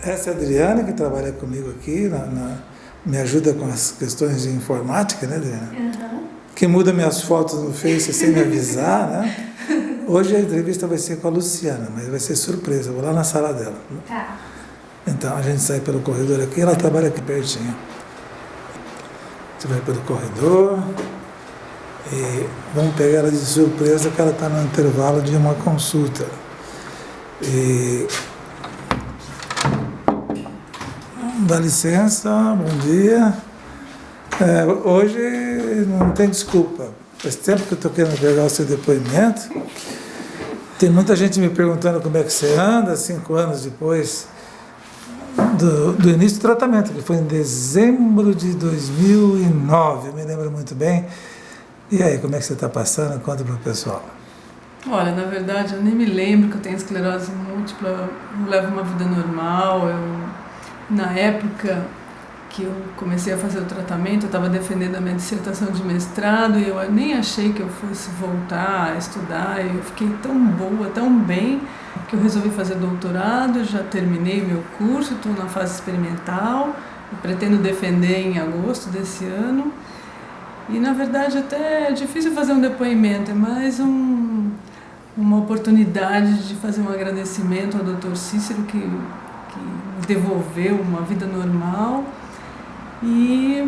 Essa é a Adriana, que trabalha comigo aqui, me ajuda com as questões de informática, né, Adriana? Uhum. Que muda minhas fotos no Face sem me avisar, né? Hoje a entrevista vai ser com a Luciana, mas vai ser surpresa, eu vou lá na sala dela. Tá. Então a gente sai pelo corredor aqui, ela trabalha aqui pertinho. Você vai pelo corredor e vamos pegar ela de surpresa que ela está no intervalo de uma consulta. E dá licença, bom dia. Hoje não tem desculpa. Faz tempo que eu estou querendo pegar o seu depoimento. Tem muita gente me perguntando como é que você anda, 5 anos depois do início do tratamento, que foi em dezembro de 2009, eu me lembro muito bem. E aí, como é que você está passando? Conta para o pessoal. Olha, na verdade, eu nem me lembro que eu tenho esclerose múltipla, eu levo uma vida normal. Na época que eu comecei a fazer o tratamento, eu estava defendendo a minha dissertação de mestrado e eu nem achei que eu fosse voltar a estudar. Eu fiquei tão boa, tão bem, que eu resolvi fazer doutorado, já terminei meu curso, estou na fase experimental, eu pretendo defender em agosto desse ano. E, na verdade, até é difícil fazer um depoimento, é mais uma oportunidade de fazer um agradecimento ao Dr. Cícero, que me devolveu uma vida normal, e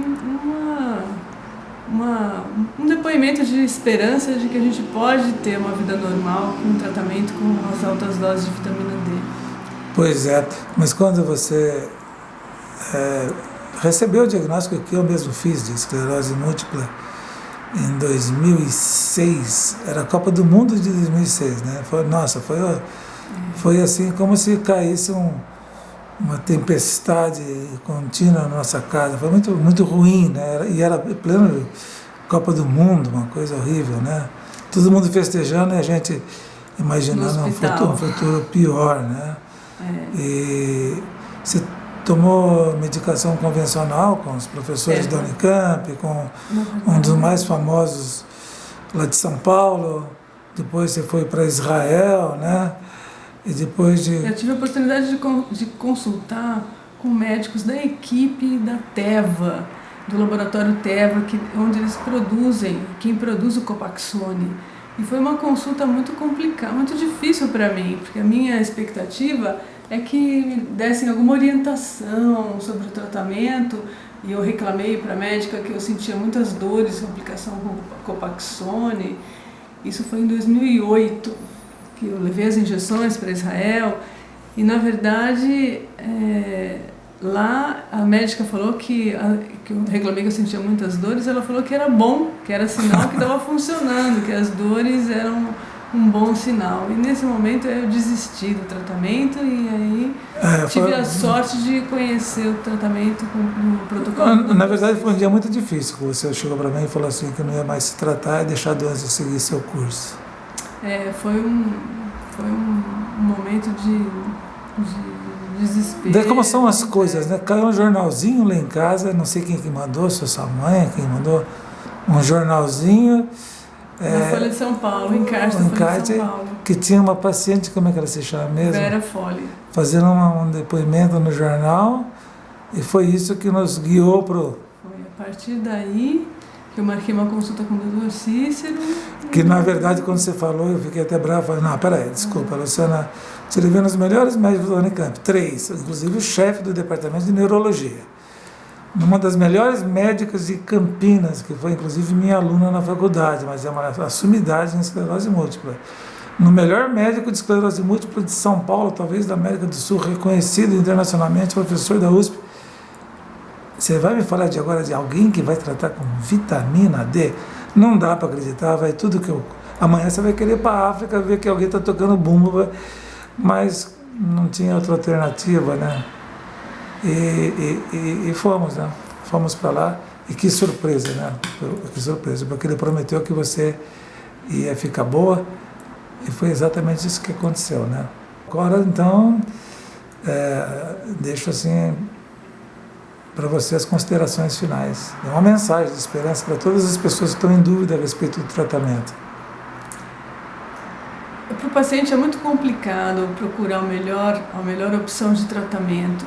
um depoimento de esperança de que a gente pode ter uma vida normal com um tratamento com as altas doses de vitamina D. Pois é, mas quando você recebeu o diagnóstico que eu mesmo fiz de esclerose múltipla em 2006, era a Copa do Mundo de 2006, né? Foi assim como se caísse uma tempestade contínua na nossa casa. Foi muito, muito ruim, né? E era pleno Copa do Mundo, uma coisa horrível, né? Todo mundo festejando e a gente imaginando um futuro pior, né? E você tomou medicação convencional com os professores da Unicamp, com um dos mais famosos lá de São Paulo. Depois você foi para Israel, né? E depois Eu tive a oportunidade de consultar com médicos da equipe da Teva, do laboratório Teva, onde eles quem produz o Copaxone. E foi uma consulta muito complicada, muito difícil para mim, porque a minha expectativa é que me dessem alguma orientação sobre o tratamento, e eu reclamei para a médica que eu sentia muitas dores com aplicação com Copaxone. Isso foi em 2008, que eu levei as injeções para Israel, e na verdade lá a médica falou que eu reclamei que eu sentia muitas dores, ela falou que era bom, que era sinal que estava funcionando, que as dores eram um bom sinal. E nesse momento eu desisti do tratamento e aí tive a sorte de conhecer o tratamento com o protocolo. Na verdade foi um dia muito difícil, que você chegou para mim e falou assim que não ia mais se tratar e deixar a doença seguir seu curso. Foi um momento de desespero. Daí como são as coisas, né? Caiu um jornalzinho lá em casa, não sei quem que mandou, se sua mãe, quem mandou um jornalzinho. Na Folha de São Paulo, encarte da Folha de São Paulo. Que tinha uma paciente, como é que ela se chama mesmo? Vera Folha. Fazendo um depoimento no jornal, e foi isso que nos guiou pro... Foi a partir daí que eu marquei uma consulta com o Dr. Cícero. Que na verdade quando você falou, eu fiquei até bravo, falei, não, peraí, desculpa, Luciana, você levou nos melhores médicos da Unicamp, 3, inclusive o chefe do departamento de neurologia. Uma das melhores médicas de Campinas, que foi inclusive minha aluna na faculdade, mas é uma sumidade em esclerose múltipla. No melhor médico de esclerose múltipla de São Paulo, talvez da América do Sul, reconhecido internacionalmente, professor da USP. Você vai me falar agora de alguém que vai tratar com vitamina D? Não dá para acreditar, vai tudo que eu... Amanhã você vai querer ir para a África ver que alguém está tocando bumbo, mas não tinha outra alternativa, né? E fomos, né? Fomos para lá, e que surpresa, né? Que surpresa, porque ele prometeu que você ia ficar boa, e foi exatamente isso que aconteceu, né? Agora, então, deixo assim para você as considerações finais. É uma mensagem de esperança para todas as pessoas que estão em dúvida a respeito do tratamento. Para o paciente é muito complicado procurar a melhor opção de tratamento,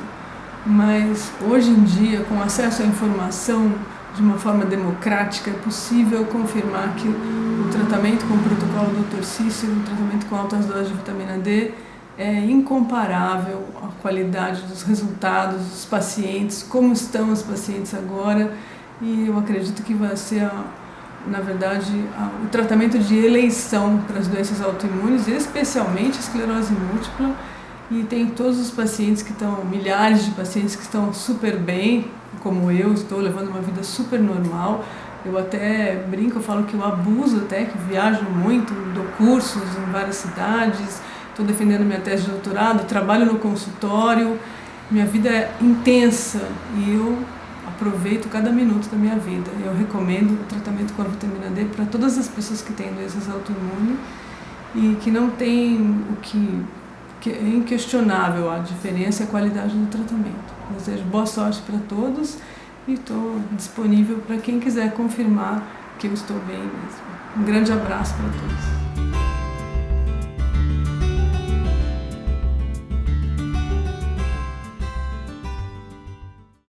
mas hoje em dia, com acesso à informação de uma forma democrática, é possível confirmar que o tratamento com o protocolo Dr. Cícero, o tratamento com altas doses de vitamina D, é incomparável à qualidade dos resultados dos pacientes, como estão os pacientes agora, e eu acredito que vai ser, na verdade, o tratamento de eleição para as doenças autoimunes, especialmente a esclerose múltipla, e tem todos os pacientes que estão, milhares de pacientes que estão super bem, como eu, estou levando uma vida super normal. Eu até brinco, eu falo que eu abuso até, que viajo muito, dou cursos em várias cidades, estou defendendo minha tese de doutorado, trabalho no consultório, minha vida é intensa e eu aproveito cada minuto da minha vida. Eu recomendo o tratamento com a vitamina D para todas as pessoas que têm doenças autoimunes e que não tem o que é inquestionável a diferença e a qualidade do tratamento. Desejo boa sorte para todos e estou disponível para quem quiser confirmar que eu estou bem mesmo. Um grande abraço para todos.